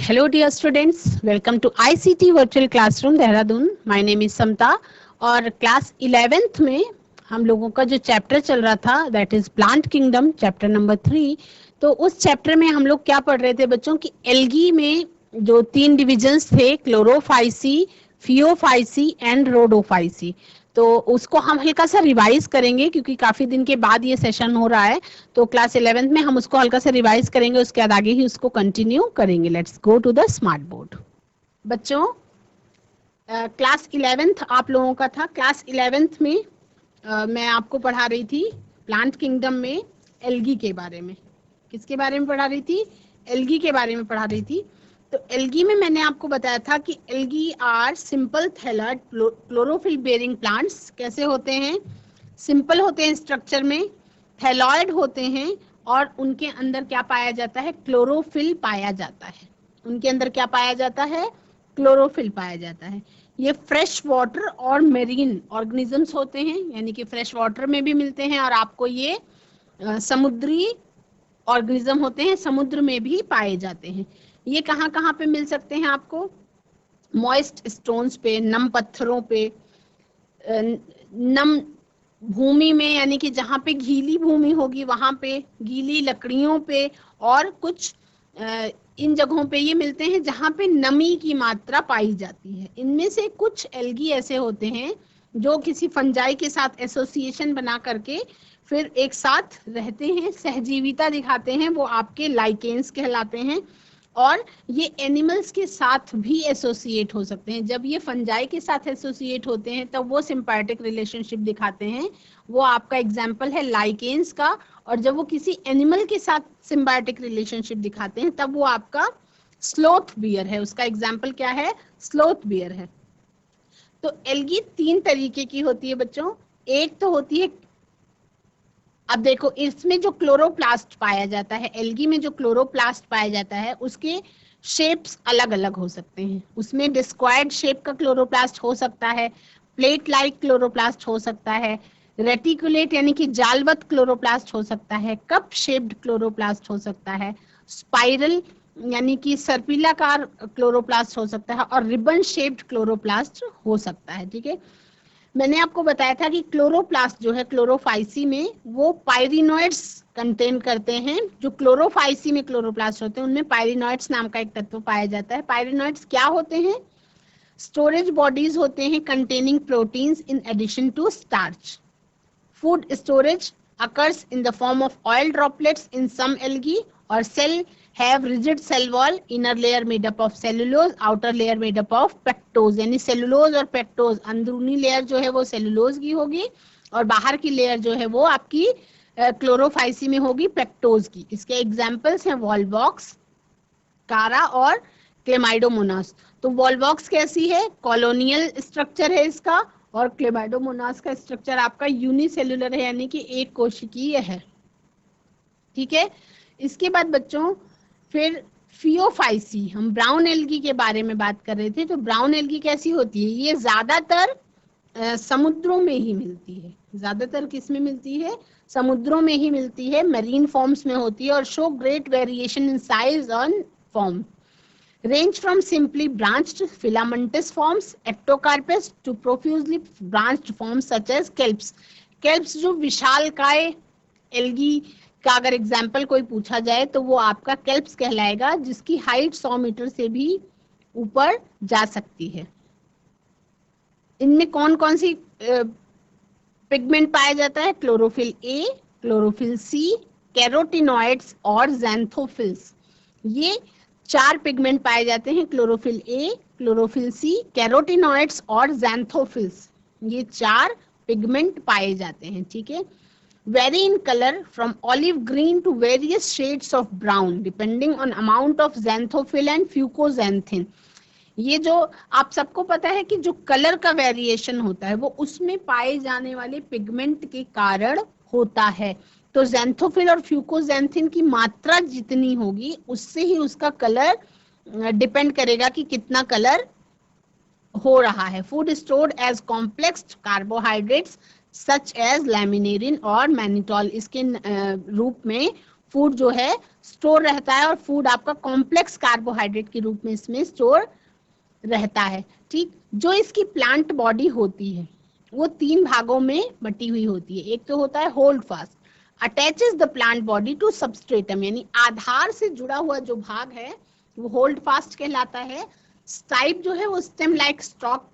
Hello dear students, welcome to ICT Virtual Classroom Dehradun. My name is समता और class 11th में हम लोगों का जो चैप्टर चल रहा था that is plant kingdom chapter number 3. तो उस चैप्टर में हम लोग क्या पढ़ रहे थे बच्चों की एल्गी में जो 3 डिविजन्स थे क्लोरोफाइसी, फियोफाइसी एंड रोडोफाइसी. तो उसको हम हल्का सा रिवाइज करेंगे क्योंकि काफी दिन के बाद ये सेशन हो रहा है. तो क्लास 11th में हम उसको हल्का सा रिवाइज करेंगे, उसके बाद आगे ही उसको कंटिन्यू करेंगे. Let's go to the smart board. बच्चों क्लास 11th आप लोगों का था. क्लास 11th में मैं आपको पढ़ा रही थी प्लांट किंगडम में एल्गी के बारे में. किसके बारे में पढ़ा रही थी? एल्गी के बारे में पढ़ा रही थी. तो एल्गी में मैंने आपको बताया था कि algae are simple thalloid chlorophyll bearing plants. कैसे होते हैं? सिंपल होते हैं स्ट्रक्चर में, थैलॉइड होते हैं और उनके अंदर क्या पाया जाता है? क्लोरोफिल पाया जाता है. उनके अंदर क्या पाया जाता है? क्लोरोफिल पाया जाता है. ये फ्रेश वाटर और मेरीन ऑर्गेनिजम्स होते हैं, यानी कि फ्रेश वाटर में भी मिलते हैं और आपको ये समुद्री ऑर्गेनिज्म होते हैं, समुद्र में भी पाए जाते हैं. ये कहाँ कहाँ पे मिल सकते हैं आपको? मॉइस्ट स्टोन्स पे, नम पत्थरों पे, नम भूमि में यानी कि जहाँ पे गीली भूमि होगी वहां पे, गीली लकड़ियों पे और कुछ इन जगहों पे ये मिलते हैं जहाँ पे नमी की मात्रा पाई जाती है. इनमें से कुछ एल्गी ऐसे होते हैं जो किसी फंजाई के साथ एसोसिएशन बना करके फिर एक साथ रहते हैं, सहजीविता दिखाते हैं, वो आपके लाइकेन्स कहलाते हैं. और ये एनिमल्स के साथ भी एसोसिएट हो सकते हैं. जब ये फंजाई के साथ एसोसिएट होते हैं तब वो सिम्बायोटिक रिलेशनशिप दिखाते हैं, वो आपका एग्जाम्पल है लाइकेन्स का. और जब वो किसी एनिमल के साथ सिम्बायोटिक रिलेशनशिप दिखाते हैं तब वो आपका स्लोथ बियर है. उसका एग्जाम्पल क्या है? स्लोथ बियर है. तो एल्गी 3 तरीके की होती है बच्चों. एक तो होती है, अब देखो इसमें जो क्लोरोप्लास्ट पाया जाता है, एल्गी में जो क्लोरोप्लास्ट पाया जाता है उसके शेप्स अलग अलग हो सकते हैं. उसमें डिस्क्वायर्ड शेप का क्लोरोप्लास्ट हो सकता है, प्लेट लाइक क्लोरोप्लास्ट हो सकता है, रेटिकुलेट यानी कि जालवत क्लोरोप्लास्ट हो सकता है, कप शेप्ड क्लोरोप्लास्ट हो सकता है, स्पाइरल यानी कि सर्पिलाकार क्लोरोप्लास्ट हो सकता है और रिबन शेप्ड क्लोरोप्लास्ट हो सकता है. ठीक है, मैंने आपको बताया था कि क्लोरोप्लास्ट जो है क्लोरोफाइसी में वो पायरिनोइड्स कंटेन करते हैं. जो क्लोरोफाइसी में क्लोरोप्लास्ट होते हैं उनमें पायरिनोइड्स नाम का एक तत्व पाया जाता है. पायरिनोइड्स क्या होते हैं? स्टोरेज बॉडीज होते हैं containing proteins in addition to starch. Food storage occurs in the form of oil droplets in some algae or cell have rigid cell wall, inner layer made up of cellulose, outer layer made up of pectose. यानी cellulose और pectose, अंदरूनी layer जो है वो cellulose की होगी और बाहर की लेयर जो है वो आपकी क्लोरोफाइसी में होगी पेक्टोज की. इसके एग्जांपल्स हैं वॉलवॉक्स, कारा और क्लेमाइडोमोनास. तो वॉलवॉक्स कैसी है? कॉलोनियल स्ट्रक्चर है इसका और क्लेमाइडोमोनास का स्ट्रक्चर आपका यूनिसेलुलर है यानी कि एक कोशिकीय है. ठीक है, इसके बाद बच्चों फिर फियोफाइसी, हम ब्राउन एल्गी के बारे में बात कर रहे थे. तो ब्राउन एल्गी कैसी होती है? ये ज्यादातर समुद्रों में ही मिलती है. ज्यादातर किस में मिलती है? समुद्रों में ही मिलती है, मरीन फॉर्म्स में होती है और show great variation in size और form. range from simply branched filamentous forms ectocarpus to profusely branched forms such as kelps. kelps जो विशालकाय एल्गी का अगर एग्जाम्पल कोई पूछा जाए तो वो आपका kelps कहलाएगा, जिसकी हाइट 100 मीटर से भी ऊपर जा सकती है. इनमें कौन कौन सी पिगमेंट पाया जाता है? Chlorophyll A, chlorophyll C, carotenoids और ज़ैंथोफिल्स. ये 4 पिगमेंट पाए जाते हैं. Chlorophyll A, chlorophyll C, carotenoids और ज़ैंथोफिल्स, ये 4 पिगमेंट पाए जाते हैं. ठीक है, vary in colour from olive green to various shades of brown depending on amount of xanthophyll and fucoxanthin. ये जो आप सबको पता है कि जो कलर का वेरिएशन होता है वो उसमें पाए जाने वाले पिगमेंट के कारण होता है. तो ज़ैंथोफिल और फ्यूकोज़ैंथिन की मात्रा जितनी होगी उससे ही उसका कलर डिपेंड करेगा कि कितना कलर हो रहा है. Food stored as complex carbohydrates such as laminarin और मैनिटॉल, इसके रूप में फूड जो है स्टोर रहता है, और फूड आपका कॉम्प्लेक्स कार्बोहाइड्रेट के रूप में इसमें स्टोर रहता है। ठीक, जो इसकी प्लांट बॉडी होती है वो 3 भागों में बटी हुई होती है। एक तो होता है holdfast, attaches the plant body to substratum, यानी आधार से जुड़ा हुआ जो भाग है वो होल्ड फास्ट कहलाता है। स्टाइप जो है वो स्टेम लाइक स्टॉक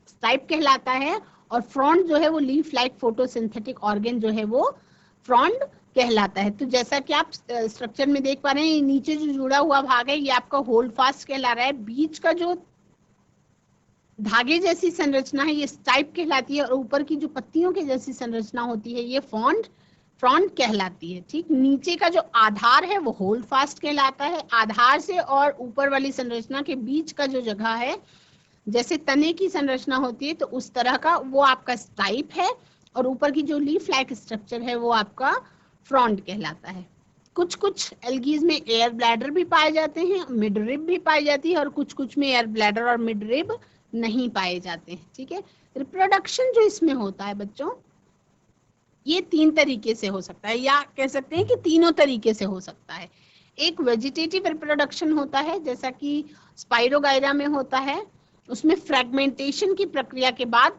स्टाइप कहलाता है, और फ्रॉन्ट जो है वो लीफ लाइक फोटोसिंथेटिक ऑर्गन जो है वो फ्रॉन्ट कहलाता है। तो जैसा कि आप स्ट्रक्चर में देख पा रहे हैं, नीचे जो जुड़ा हुआ भाग है ये आपका होल्ड फास्ट कहला रहा है, बीच का जो धागे जैसी संरचना है ये स्टाइप कहलाती है, और ऊपर की जो पत्तियों के जैसी संरचना होती है ये फ्रॉन्ट कहलाती है। ठीक, नीचे का जो आधार है वो होल्ड फास्ट कहलाता है, आधार से और ऊपर वाली संरचना के बीच का जो जगह है जैसे तने की संरचना होती है तो उस तरह का वो आपका स्टाइप है, और ऊपर की जो लीफ लाइक स्ट्रक्चर है वो आपका फ्रॉन्ट कहलाता है। कुछ कुछ एल्गीज में एयर ब्लैडर भी पाए जाते हैं, मिड रिब भी पाई जाती है, और कुछ कुछ में एयर ब्लैडर और मिड रिब नहीं पाए जाते हैं। ठीक है, रिप्रोडक्शन जो इसमें होता है बच्चों ये 3 तरीके से हो सकता है, या कह सकते हैं कि तीनों तरीके से हो सकता है। एक वेजिटेटिव रिप्रोडक्शन होता है जैसा कि स्पाइरोगाइरा में होता है, उसमें फ्रेगमेंटेशन की प्रक्रिया के बाद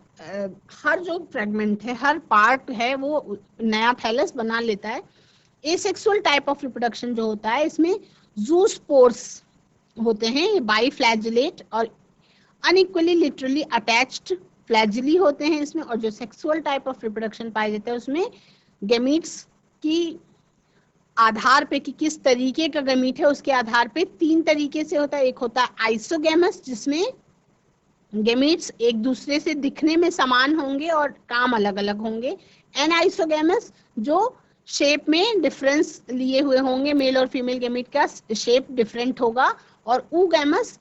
हर जो फ्रेगमेंट है, हर पार्ट है वो नया थैलस बना लेता है। एसेक्सुअल टाइप ऑफ रिप्रोडक्शन जो होता है इसमें जूस्पोर्स होते हैं, ये बाईफ्लैजिलेट और अनइक्वली लिटरली अटैच्ड फ्लैजिली होते हैं इसमें। और जो सेक्सुअल टाइप ऑफ रिप्रोडक्शन पाया जाता है उसमें गैमीट्स की आधार पे कि किस तरीके का गैमीट है उसके आधार पे 3 तरीके से होता है। एक होता है आइसोगैमस जिसमें गैमीट्स एक दूसरे से दिखने में समान होंगे और काम अलग अलग होंगे। एनाइसोगैमस जो शेप में डिफरेंस लिए हुए होंगे, मेल और फीमेल गैमीट का शेप डिफरेंट होगा। और ऊगैमस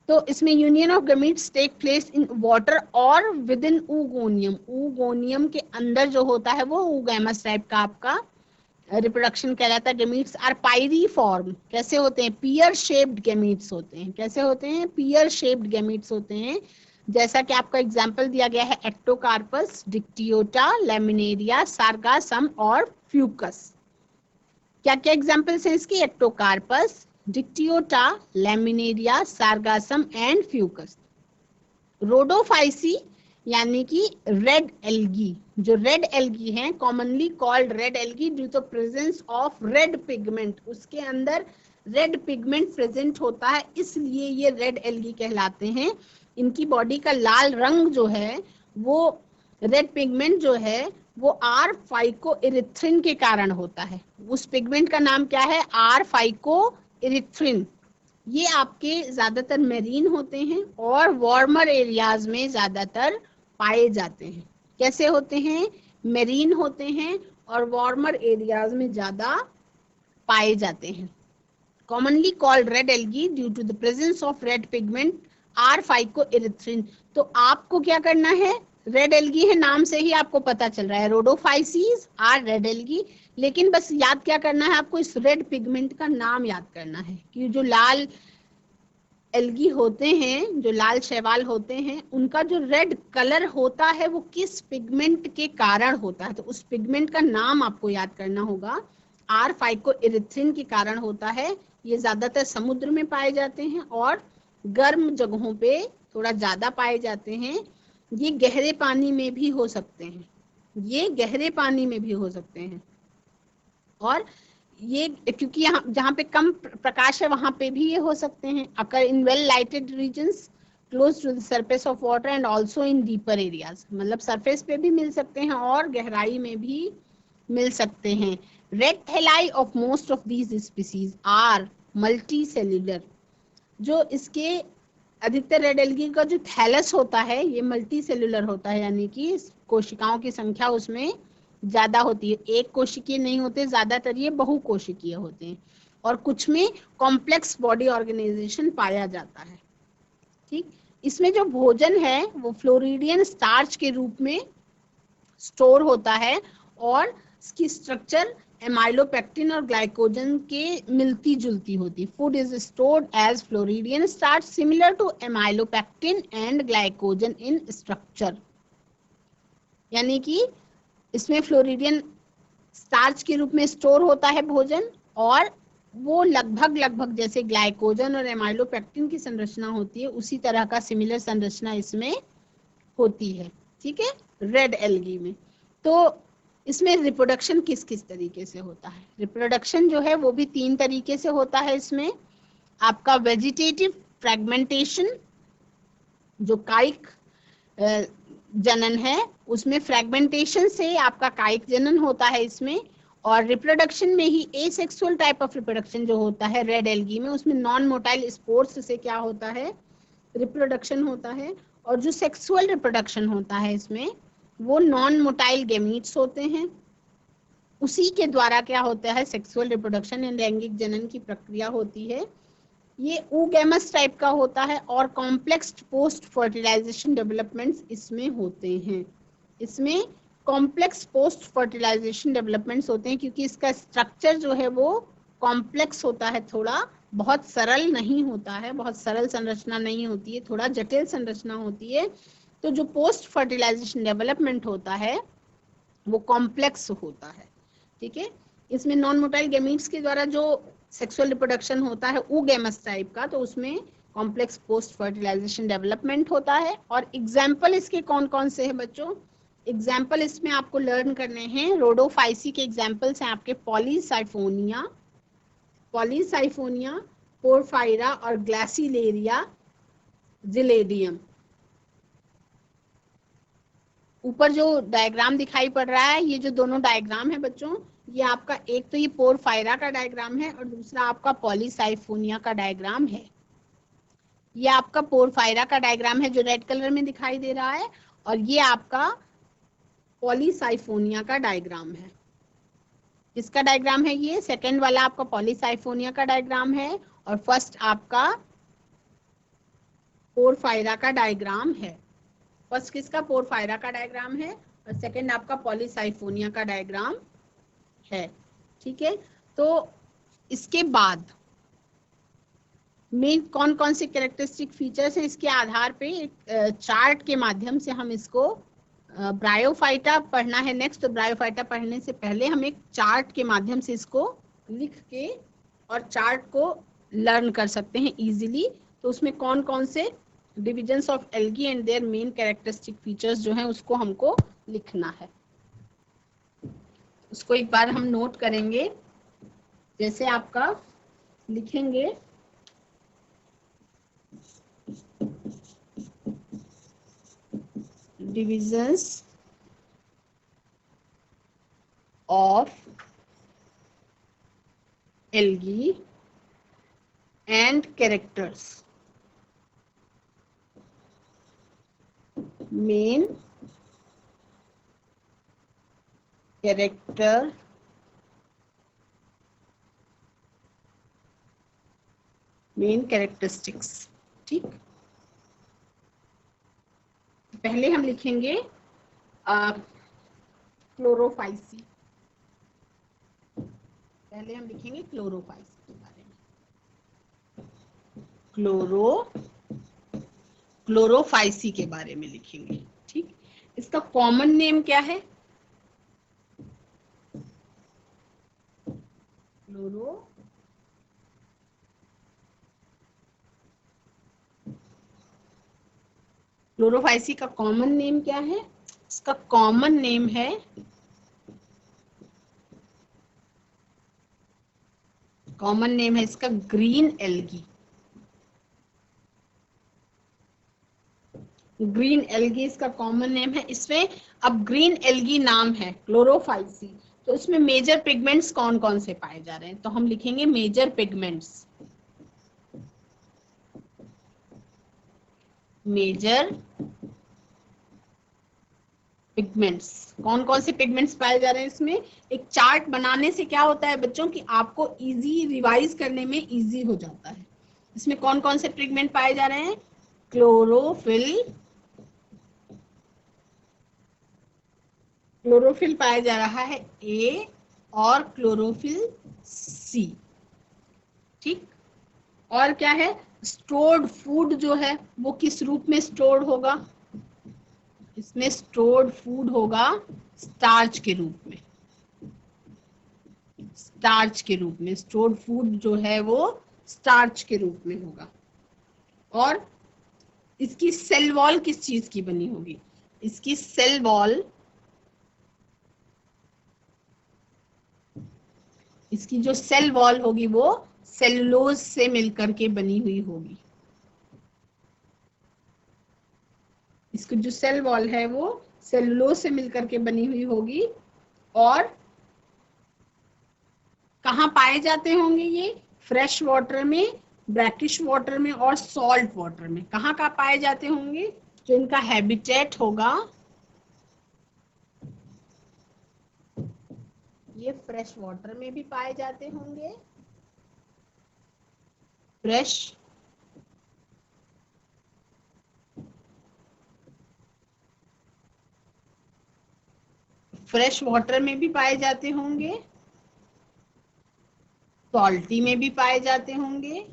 तो इसमें union of gametes take place in water और विद इन ऊगोनियम, ऊगोनियम के अंदर जो होता है वो ऊगैमस टाइप का आपका रिप्रोडक्शन कहलाता है। गैमीट्स आर पायरीफॉर्म, कैसे होते हैं, पियर शेप्ड गैमीट्स होते हैं। कैसे होते हैं, पियर शेप्ड गैमीट्स होते हैं। जैसा कि आपका एग्जांपल दिया गया है एक्टोकार्पस, डिक्टियोटा, लैमिनेरिया, सार्गासम और फ्यूकस। क्या क्या एग्जांपल्स हैं इसके, Ectocarpus, Dictyota, Laminaria, Sargassum and Fucus. Rhodophyceae यानी कि रेड एल्गी, जो रेड एल्गी हैं commonly called red algae due to presence of red pigment, उसके अंदर रेड पिगमेंट प्रेजेंट होता है इसलिए ये रेड एल्गी कहलाते हैं। इनकी बॉडी का लाल रंग जो है वो रेड पिगमेंट जो है वो आर फाइकोइरिथ्रिन के कारण होता है। उस पिगमेंट का नाम क्या है, आर फाइकोइरिथ्रिन। ये आपके ज्यादातर मेरीन होते हैं और वार्मर एरियाज में ज्यादातर पाए जाते हैं। कैसे होते हैं, मेरीन होते हैं और वार्मर एरियाज में ज्यादा पाए जाते हैं। Commonly called red algae due to the presence of red pigment are phycoerythrin. तो आपको क्या करना है, रेड एल्गी है नाम से ही आपको पता चल रहा है रोडोफाइसीज आर रेड एल्गी, लेकिन बस याद क्या करना है आपको, इस रेड पिगमेंट का नाम याद करना है कि जो लाल एल्गी होते हैं, जो लाल शैवाल होते हैं, उनका जो रेड कलर होता है वो किस पिगमेंट के कारण होता है। तो उस पिगमेंट का नाम आपको याद करना होगा, आर फाइकोइरिथ्रिन के कारण होता है। ये ज्यादातर समुद्र में पाए जाते हैं और गर्म जगहों पे थोड़ा ज्यादा पाए जाते हैं। ये गहरे पानी में भी हो सकते हैं, ये गहरे पानी में भी हो सकते हैं, और ये क्योंकि यहाँ जहाँ पे कम प्रकाश है वहां पे भी ये हो सकते हैं। Occur in well lighted regions close to the surface of water and also in deeper areas, मतलब सरफेस पे भी मिल सकते हैं और गहराई में भी मिल सकते हैं। Red thalli of most of these species are multicellular, जो इसके अधिकतर रेड एल्गी का जो थैलस होता है ये मल्टी सेल्यूलर होता है, यानी कि कोशिकाओं की संख्या उसमें ज्यादा होती है। एक कोशिकीय नहीं होते, ज्यादातर ये बहुकोशिकीय होते हैं, और कुछ में कॉम्प्लेक्स बॉडी ऑर्गेनाइजेशन पाया जाता है। ठीक, इसमें जो भोजन है वो फ्लोरिडियन स्टार्च के रूप में स्टोर होता है, और इसकी स्ट्रक्चर एमाइलोपेक्टिन और ग्लाइकोजन के मिलती जुलती होती। Food is stored as floridean starch similar to amylopectin and glycogen in structure, यानी कि इसमें फ्लोरिडियन स्टार्च के रूप में स्टोर होता है भोजन, और वो लगभग जैसे ग्लाइकोजन और एमाइलोपेक्टिन की संरचना होती है उसी तरह का सिमिलर संरचना इसमें होती है। ठीक है, रेड एल्गी में। तो इसमें रिप्रोडक्शन किस किस तरीके से होता है? रिप्रोडक्शन जो है वो भी 3 तरीके से होता है इसमें। आपका वेजिटेटिव फ्रैगमेंटेशन, जो कायिक जनन है, उसमें फ्रैगमेंटेशन से आपका कायिक जनन होता है इसमें। और रिप्रोडक्शन में ही एसेक्सुअल टाइप ऑफ रिप्रोडक्शन जो होता है रेड एल्गी में, उसमें नॉन मोटाइल स्पोर्स से क्या होता है? रिप्रोडक्शन होता है। और जो सेक्सुअल रिप्रोडक्शन होता है इसमें, वो नॉन मोटाइल गैमीट्स होते हैं, उसी के द्वारा क्या होता है? सेक्सुअल रिप्रोडक्शन यानी लैंगिक जनन की प्रक्रिया होती है। ये oogamous टाइप का होता है और कॉम्प्लेक्स पोस्ट फर्टिलाइजेशन डेवलपमेंट्स इसमें होते हैं। इसमें कॉम्प्लेक्स पोस्ट फर्टिलाइजेशन डेवलपमेंट्स होते हैं क्योंकि इसका स्ट्रक्चर जो है वो कॉम्प्लेक्स होता है, थोड़ा बहुत सरल नहीं होता है, बहुत सरल संरचना नहीं होती है, थोड़ा जटिल संरचना होती है। तो जो पोस्ट फर्टिलाइजेशन डेवलपमेंट होता है वो कॉम्प्लेक्स होता है। ठीक है, इसमें नॉन मोटाइल गैमीट्स के द्वारा जो सेक्सुअल रिप्रोडक्शन होता है oogamous टाइप का, तो उसमें कॉम्प्लेक्स पोस्ट फर्टिलाइजेशन डेवलपमेंट होता है। और एग्जाम्पल इसके कौन कौन से हैं बच्चों? एग्जाम्पल इसमें आपको लर्न करने हैं। रोडोफाइसी के एग्जाम्पल्स हैं आपके पॉलीसाइफोनिया, पोरफायरा और ग्लासिलेरिया जिलेडियम। ऊपर जो डायग्राम दिखाई पड़ रहा है, ये जो दोनों डायग्राम है बच्चों, ये आपका एक तो ये पोरफायरा का डायग्राम है और दूसरा आपका पॉलीसाइफोनिया का डायग्राम है। ये आपका पोरफायरा का डायग्राम है जो रेड कलर में दिखाई दे रहा है, और ये आपका पॉलीसाइफोनिया का डायग्राम है। किसका डायग्राम है? ये सेकंड वाला आपका पॉलीसाइफोनिया का डायग्राम है और फर्स्ट आपका पोरफायरा का डायग्राम है। फर्स्ट किसका? पोरफायरा का डायग्राम है और सेकंड आपका पॉलीसाइफोनिया का डायग्राम है। ठीक है, तो इसके बाद मेन कौन कौन से कैरेक्टरिस्टिक फीचर्स हैं, इसके आधार पे एक चार्ट के माध्यम से हम इसको ब्रायोफाइटा पढ़ना है नेक्स्ट। तो ब्रायोफाइटा पढ़ने से पहले हम एक चार्ट के माध्यम से इसको लिख के और चार्ट को लर्न कर सकते हैं इजीली। तो उसमें कौन कौन से divisions of algae and their main characteristic features जो हैं उसको हमको लिखना है। उसको एक बार हम नोट करेंगे। जैसे आपका लिखेंगे divisions of algae and characters, main character, main characteristics। ठीक, पहले हम लिखेंगे क्लोरोफाइसी। पहले हम लिखेंगे क्लोरोफाइसी के बारे में। क्लोरोफाइसी के बारे में लिखेंगे। ठीक, इसका कॉमन नेम क्या है? क्लोरोफाइसी का कॉमन नेम क्या है? इसका कॉमन नेम है इसका ग्रीन एल्गी। ग्रीन एल्गी इसका कॉमन नेम है। इसमें अब ग्रीन एल्गी नाम है क्लोरोफाइसी, तो इसमें मेजर पिगमेंट्स कौन कौन से पाए जा रहे हैं? तो हम लिखेंगे मेजर पिगमेंट्स। मेजर पिगमेंट्स, कौन कौन से पिगमेंट्स पाए जा रहे हैं इसमें? एक चार्ट बनाने से क्या होता है बच्चों कि आपको इजी रिवाइज करने में इजी हो जाता है। इसमें कौन कौन से पिगमेंट पाए जा रहे हैं? क्लोरोफिल पाया जा रहा है ए और क्लोरोफिल सी। ठीक, और क्या है? स्टोर्ड फूड जो है वो किस रूप में स्टोर्ड होगा? इसमें स्टोर्ड फूड होगा स्टार्च के रूप में। स्टार्च के रूप में, स्टोर्ड फूड जो है वो स्टार्च के रूप में होगा। और इसकी सेल वॉल किस चीज की बनी होगी? इसकी सेल वॉल, इसकी जो सेल वॉल होगी वो सेलुलोज से मिलकर के बनी हुई होगी। इसकी जो सेल वॉल है वो सेलुलोज से मिलकर के बनी हुई होगी। और कहाँ पाए जाते होंगे ये? फ्रेश वाटर में, ब्रैकिश वाटर में और सॉल्ट वाटर में। कहाँ कहाँ पाए जाते होंगे? जो इनका हैबिटेट होगा, ये फ्रेश वाटर में भी पाए जाते होंगे, फ्रेश वाटर में भी पाए जाते होंगे, सॉल्टी में भी पाए जाते होंगे,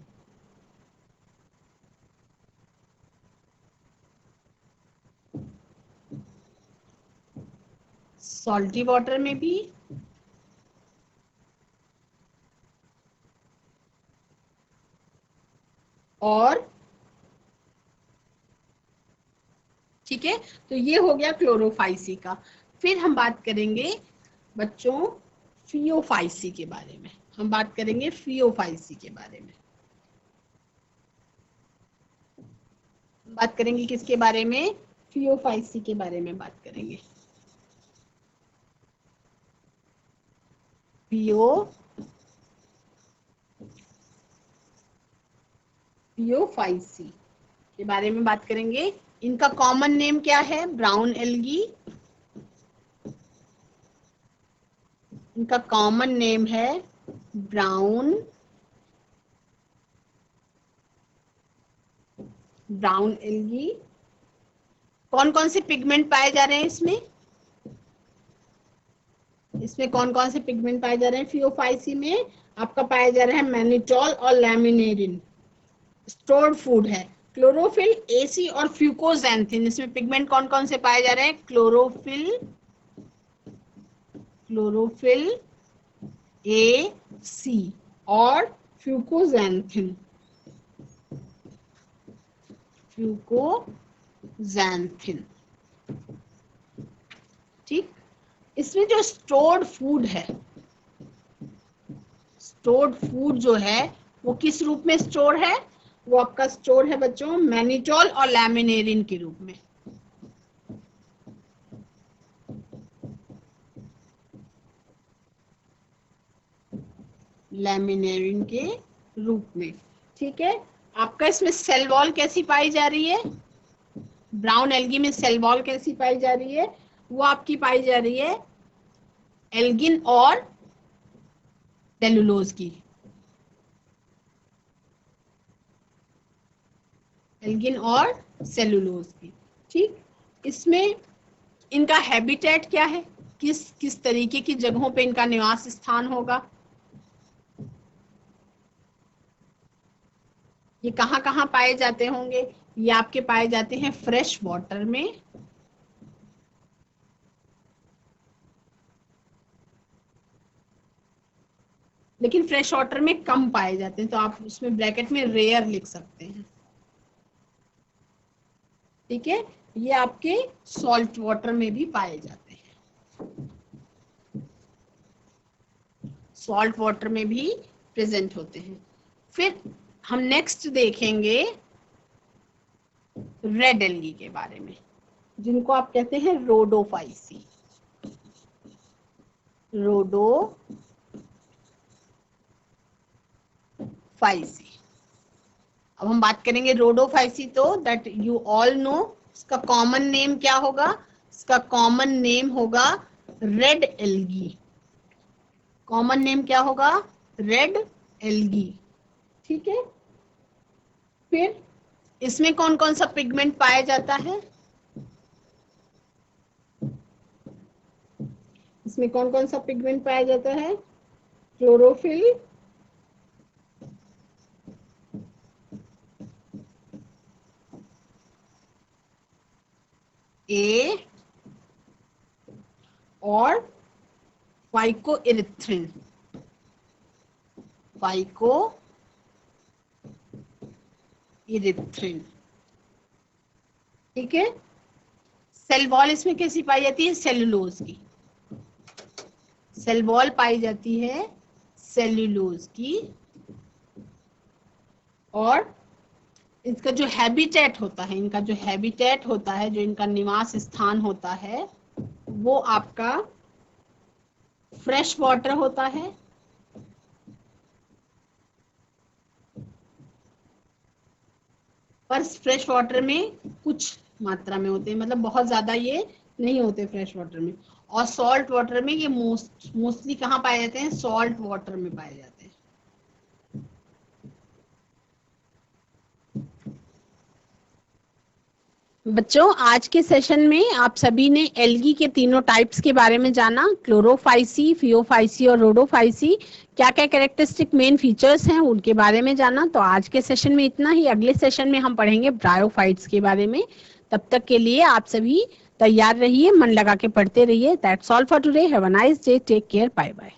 सॉल्टी वाटर में भी, और ठीक है। तो ये हो गया क्लोरोफाइसी का। फिर हम बात करेंगे बच्चों फियोफाइसी के बारे में। हम बात करेंगे फियोफाइसी के बारे में। बात करेंगे किसके बारे में? फियोफाइसी के बारे में बात करेंगे। फियोफाइसी के बारे में बात करेंगे। इनका कॉमन नेम क्या है? Brown algae. इनका कॉमन नेम है ब्राउन एल्गी। कौन कौन से पिगमेंट पाए जा रहे हैं इसमें? इसमें कौन कौन से पिगमेंट पाए जा रहे हैं फियोफाइसी में? आपका पाया जा रहा है मैनिटोल और लैमिनेरिन। स्टोर्ड फूड है। क्लोरोफिल, एसी और फ्यूकोजैंथिन। इसमें पिगमेंट कौन कौन से पाए जा रहे हैं? क्लोरोफिल, ए सी और फ्यूकोजैंथिन। ठीक। इसमें जो स्टोर्ड फूड है, स्टोर्ड फूड जो है वो किस रूप में स्टोर है? वो आपका स्टोर है बच्चों मैनिटोल और लैमिनेरिन के रूप में। लैमिनेरिन के रूप में। ठीक है। आपका इसमें सेल वॉल कैसी पाई जा रही है? ब्राउन एल्गी में सेल वॉल कैसी पाई जा रही है? वो आपकी पाई जा रही है एल्गिन और सेलुलोज की। एल्गिन और सेलुलोज की। ठीक। इसमें इनका हैबिटेट क्या है? किस किस तरीके की जगहों पे इनका निवास स्थान होगा? ये कहाँ कहाँ पाए जाते होंगे? ये आपके पाए जाते हैं फ्रेश वाटर में, लेकिन फ्रेश वाटर में कम पाए जाते हैं, तो आप उसमें ब्रैकेट में रेयर लिख सकते हैं। ठीक है। ये आपके सॉल्ट वाटर में भी पाए जाते हैं, सॉल्ट वाटर में भी प्रेजेंट होते हैं। फिर हम नेक्स्ट देखेंगे रेड एल्गी के बारे में, जिनको आप कहते हैं रोडोफाइसी। अब हम बात करेंगे रोडोफाइसी, तो दैट यू ऑल नो इसका कॉमन नेम क्या होगा? इसका कॉमन नेम होगा रेड एल्गी। कॉमन नेम क्या होगा? Red algae. ठीक है। फिर इसमें कौन कौन सा पिगमेंट पाया जाता है? इसमें कौन कौन सा पिगमेंट पाया जाता है? क्लोरोफिल, ए और फाइकोइरिथ्रिन। पाइको इरिथ्रिन। ठीक है, सेल वॉल इसमें कैसी पाई जाती है? सेलुलोज की। सेल वॉल पाई जाती है सेल्यूलोज की, और इसका जो हैबिटेट होता है, इनका जो हैबिटेट होता है, जो इनका निवास स्थान होता है, वो आपका फ्रेश वाटर होता है, पर फ्रेश वाटर में कुछ मात्रा में होते हैं, मतलब बहुत ज्यादा ये नहीं होते फ्रेश वाटर में। और सॉल्ट वाटर में ये मोस्टली कहाँ पाए जाते हैं? सॉल्ट वाटर में पाए जाते हैं। बच्चों, आज के सेशन में आप सभी ने एल्गी के तीनों टाइप्स के बारे में जाना, क्लोरोफाइसी, फियोफाइसी और रोडोफाइसी। क्या क्या कैरेक्टरिस्टिक मेन फीचर्स हैं उनके बारे में जाना। तो आज के सेशन में इतना ही। अगले सेशन में हम पढ़ेंगे ब्रायोफाइट्स के बारे में। तब तक के लिए आप सभी तैयार रहिए, मन लगा के पढ़ते रहिए। That's all for today. Have a nice day, take care, bye bye.